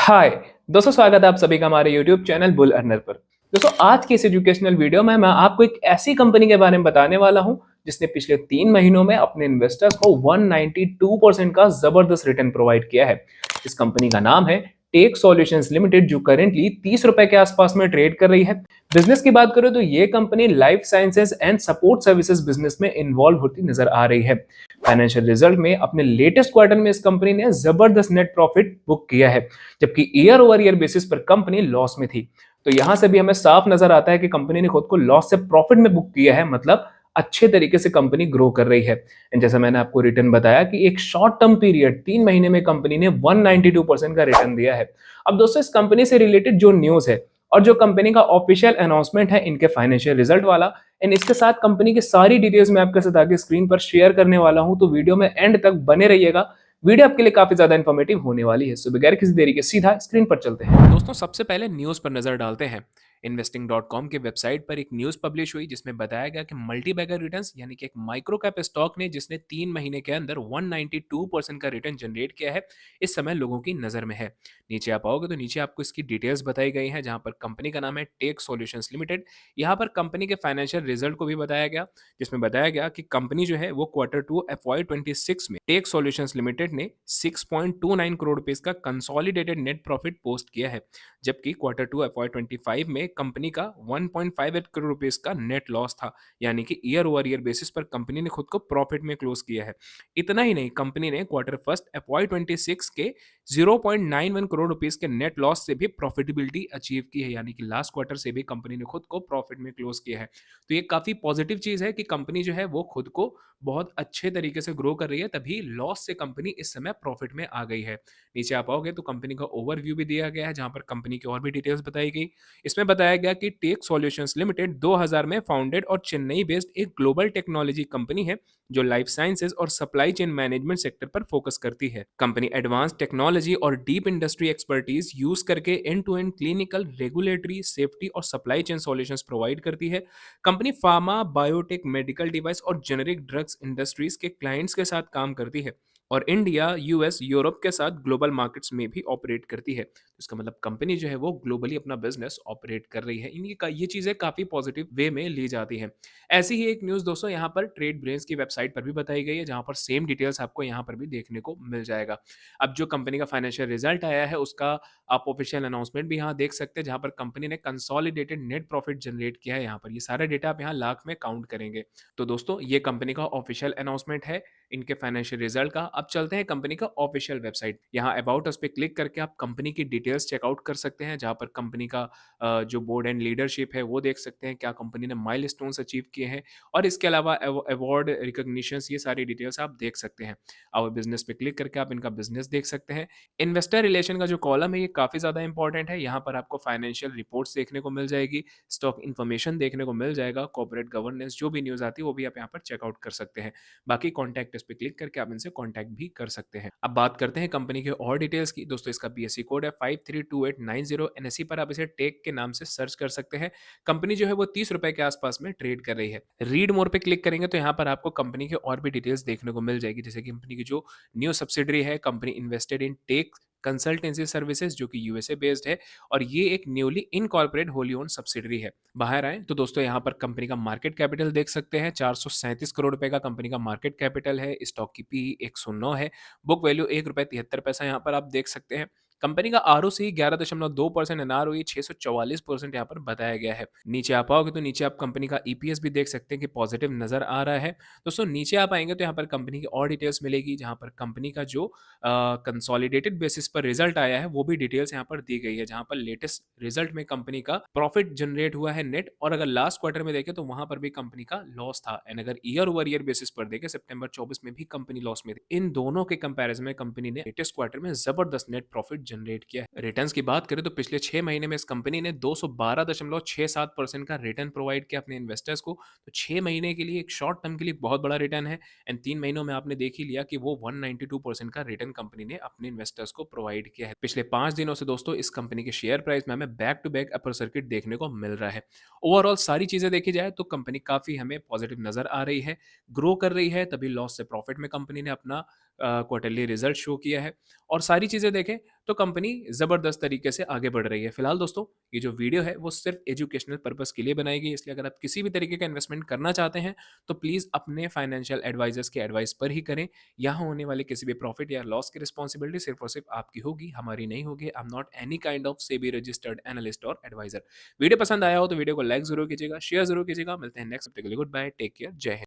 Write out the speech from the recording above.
हाय दोस्तों, स्वागत है आप सभी का हमारे YouTube चैनल बुल अर्नर पर। दोस्तों, आज की इस एजुकेशनल वीडियो में मैं आपको एक ऐसी कंपनी के बारे में बताने वाला हूं जिसने पिछले 3 महीनों में अपने इन्वेस्टर्स को 192% का जबरदस्त रिटर्न प्रोवाइड किया है। इस कंपनी का नाम है टेक सॉल्यूशंस लिमिटेड, जो करेंटली 30 रुपए के आसपास में ट्रेड कर रही है। बिजनेस की बात करें तो ये company life sciences and support services business में इन्वॉल्व होती नजर आ रही है। फाइनेंशियल रिजल्ट में अपने लेटेस्ट क्वार्टर में इस कंपनी ने जबरदस्त नेट प्रॉफिट बुक किया है, जबकि ईयर ओवर ईयर बेसिस पर कंपनी लॉस में थी। तो यहां से भी हमें साफ नजर आता है कि कंपनी ने खुद को लॉस से प्रॉफिट में बुक किया है, मतलब अच्छे तरीके से कंपनी ग्रो कर रही है। एंड जैसा मैंने आपको रिटर्न बताया कि एक शॉर्ट टर्म पीरियड 3 महीने में कंपनी ने 192% का रिटर्न दिया है। अब दोस्तों, इस कंपनी से रिलेटेड जो न्यूज है और जो कंपनी का ऑफिशियल अनाउंसमेंट है इनके फाइनेंशियल रिजल्ट वाला, एंड इसके साथ कंपनी की सारी डिटेल्स मैं आपके साथ आगे स्क्रीन पर शेयर करने वाला हूं, तो वीडियो में एंड तक बने रहिएगा। वीडियो आपके लिए काफी ज्यादा इन्फॉर्मेटिव होने वाली है। सो बगैर किसी देरी के सीधा स्क्रीन पर चलते हैं। दोस्तों, सबसे पहले न्यूज पर नजर डालते हैं। इन्वेस्टिंग.com के वेबसाइट पर एक न्यूज पब्लिश हुई जिसमें बताया गया कि मल्टी बैगर रिटर्न्स यानी कि एक माइक्रो कैप स्टॉक ने जिसने 3 महीने के अंदर 192% का रिटर्न जनरेट किया है, इस समय लोगों की नजर में है। नीचे आप आओगे तो नीचे आपको इसकी डिटेल्स बताई गई हैं, जहां पर कंपनी का नाम है टेक सॉल्यूशंस लिमिटेड। यहाँ पर कंपनी के फाइनेंशियल रिजल्ट को भी बताया गया, जिसमें बताया गया कि कंपनी जो है वो Q2 FY26 में टेक सॉल्यूशंस लिमिटेड ने 6.29 करोड़ रुपीस का कंसोलिडेटेड नेट प्रॉफिट पोस्ट किया है, जबकि Q2 FY25 में कंपनी का 1.58 करोड़ रुपीस का नेट लॉस था। यानी कि ईयर ओवर ईयर बेसिस पर कंपनी ने खुद को प्रॉफिट में क्लोज किया है। इतना ही नहीं, कंपनी ने Q1 FY26 के 0.91 करोड़ रुपीस के नेट लॉस से भी प्रॉफिटेबिलिटी अचीव की है, यानी कि लास्ट क्वार्टर से भी कंपनी ने खुद को प्रॉफिट में क्लोज किया है। तो ये काफ़ी पॉजिटिव चीज़ है कि कंपनी जो है वो खुद को बहुत अच्छे तरीके से ग्रो कर रही है, तभी लॉस से कंपनी इस समय प्रॉफिट में आ गई है। नीचे आप आओगे तो कंपनी का ओवरव्यू भी दिया गया है, जहाँ पर कंपनी की और भी डिटेल्स बताई गई। इसमें बताया गया कि टेक सॉल्यूशंस लिमिटेड 2000 में फाउंडेड और चेन्नई बेस्ड एक ग्लोबल टेक्नोलॉजी कंपनी है जो लाइफ साइंसेज और सप्लाई चेन मैनेजमेंट सेक्टर पर फोकस करती है। कंपनी एडवांस टेक्नोलॉजी और डीप इंडस्ट्री एक्सपर्टीज यूज करके end to end clinical, regulatory, safety और सप्लाई चेन सॉल्यूशंस प्रोवाइड करती है। कंपनी फार्मा, बायोटेक, मेडिकल डिवाइस और जेनेरिक ड्रग्स इंडस्ट्रीज के क्लाइंट्स के साथ काम करती है और इंडिया, यूएस, यूरोप के साथ ग्लोबल मार्केट्स में भी ऑपरेट करती है। इसका मतलब कंपनी जो है वो ग्लोबली अपना बिजनेस ऑपरेट कर रही है। इनकी ये चीज़ें काफ़ी पॉजिटिव वे में ली जाती हैं। ऐसी ही एक न्यूज़ दोस्तों यहाँ पर ट्रेड ब्रेन्स की वेबसाइट पर भी बताई गई है, जहाँ पर सेम डिटेल्स आपको यहाँ पर भी देखने को मिल जाएगा। अब जो कंपनी का फाइनेंशियल रिजल्ट आया है उसका आप ऑफिशियल अनाउंसमेंट भी यहाँ देख सकते हैं, जहाँ पर कंपनी ने कंसोलिडेटेड नेट प्रॉफिट जनरेट किया है। यहाँ पर ये सारा डेटा आप यहाँ लाख में काउंट करेंगे। तो दोस्तों, ये कंपनी का ऑफिशियल अनाउंसमेंट है इनके फाइनेंशियल रिजल्ट का। अब चलते हैं कंपनी का ऑफिशियल वेबसाइट। यहाँ अबाउट अस पे क्लिक करके आप कंपनी की डिटेल्स चेकआउट कर सकते हैं, जहाँ पर कंपनी का जो बोर्ड एंड लीडरशिप है वो देख सकते हैं, क्या कंपनी ने माइलस्टोन्स अचीव किए हैं, और इसके अलावा अवार्ड, रिकॉग्निशंस, ये सारी डिटेल्स आप देख सकते हैं। और बिजनेस पे क्लिक करके आप इनका बिजनेस देख सकते हैं। इन्वेस्टर रिलेशन का जो कॉलम है ये काफ़ी ज़्यादा इंपॉर्टेंट है। यहाँ पर आपको फाइनेंशियल रिपोर्ट्स देखने को मिल जाएगी, स्टॉक इन्फॉर्मेशन देखने को मिल जाएगा, कॉर्पोरेट गवर्नेंस जो भी न्यूज़ आती है वो भी आप यहाँ पर चेकआउट कर सकते हैं। बाकी कॉन्टैक्ट इस पे क्लिक करके आप इनसे कॉन्टैक्ट भी कर सकते हैं। अब बात करते हैं कंपनी के और डिटेल्स की। दोस्तों, इसका बीएसई कोड है 532890। एनएसई पर आप इसे टेक के नाम से सर्च कर सकते हैं। कंपनी जो है वो 30 रुपए के आसपास में ट्रेड कर रही है। रीड मोर पे क्लिक करेंगे तो यहाँ पर आपको कंपनी के और भी डिटेल्स देखने को मिल जाएगी, जैसे कि कंपनी की जो न्यू सब्सिडरी है, company invested in tech consultancy services, जो कि यूएसए बेस्ड है, और ये एक newly incorporate wholly own subsidiary है। बाहर आए तो दोस्तों यहाँ पर कंपनी का मार्केट कैपिटल देख सकते हैं, 437 करोड़ रुपए का कंपनी का मार्केट कैपिटल है। स्टॉक की पी 109 है। बुक वैल्यू ₹1.73 यहाँ पर आप देख सकते हैं। कंपनी का आरओसी 11.2%, एनआरओई 644% यहाँ पर बताया गया है। नीचे आप आओगे तो नीचे आप कंपनी का ईपीएस भी देख सकते हैं कि पॉजिटिव नजर आ रहा है। दोस्तों, नीचे आप आएंगे तो यहाँ पर कंपनी की और डिटेल्स मिलेगी, जहाँ पर कंपनी का जो कंसोलिडेटेड बेसिस पर रिजल्ट आया है वो भी डिटेल्स यहाँ पर दी गई है, जहाँ पर लेटेस्ट रिजल्ट में कंपनी का प्रॉफिट जनरेट हुआ है नेट, और अगर लास्ट क्वार्टर में देखें तो वहां पर भी कंपनी का लॉस था। एंड अगर ईयर ओवर ईयर बेसिस पर देखें, सितंबर 24 में भी कंपनी लॉस में थी। इन दोनों के कंपैरिजन में कंपनी ने लेटेस्ट क्वार्टर में जबरदस्त नेट प्रॉफिट जनरेट किया है। रिटर्न्स की बात करें तो पिछले 6 महीने में इस कंपनी ने 212.67% का रिटर्न प्रोवाइड किया अपने इन्वेस्टर्स को। तो 6 महीने के लिए, एक शॉर्ट टर्म के लिए बहुत बड़ा रिटर्न है। एंड 3 महीनों में आपने देख ही लिया कि वो 192% का रिटर्न कंपनी ने अपने इन्वेस्टर्स को प्रोवाइड किया है। पिछले 5 दिनों से दोस्तों इस कंपनी के शेयर प्राइस में हमें back to back upper circuit देखने को मिल रहा है। ओवरऑल सारी चीजें देखी जाए तो कंपनी काफी हमें पॉजिटिव नजर आ रही है, ग्रो कर रही है, तभी लॉस से प्रॉफिट में कंपनी ने अपना क्वार्टरली रिजल्ट शो किया है और सारी चीज़ें देखें तो कंपनी ज़बरदस्त तरीके से आगे बढ़ रही है। फिलहाल दोस्तों ये जो वीडियो है वो सिर्फ एजुकेशनल पर्पस के लिए बनाई गई है, इसलिए अगर आप किसी भी तरीके का इन्वेस्टमेंट करना चाहते हैं तो प्लीज़ अपने फाइनेंशियल एडवाइजर्स की एडवाइस पर ही करें। यहाँ होने वाले किसी भी प्रॉफिट या लॉस की रिस्पॉन्सिबिलिटी सिर्फ और सिर्फ आपकी होगी, हमारी नहीं होगी। I am not any kind of SEBI registered analyst और एडवाइजर। वीडियो पसंद आया हो तो वीडियो को लाइक जरूर कीजिएगा, शेयर जरूर कीजिएगा। मिलते हैं नेक्स्ट हफ्ते के लिए। गुड बाय, टेक केयर, जय हिंद।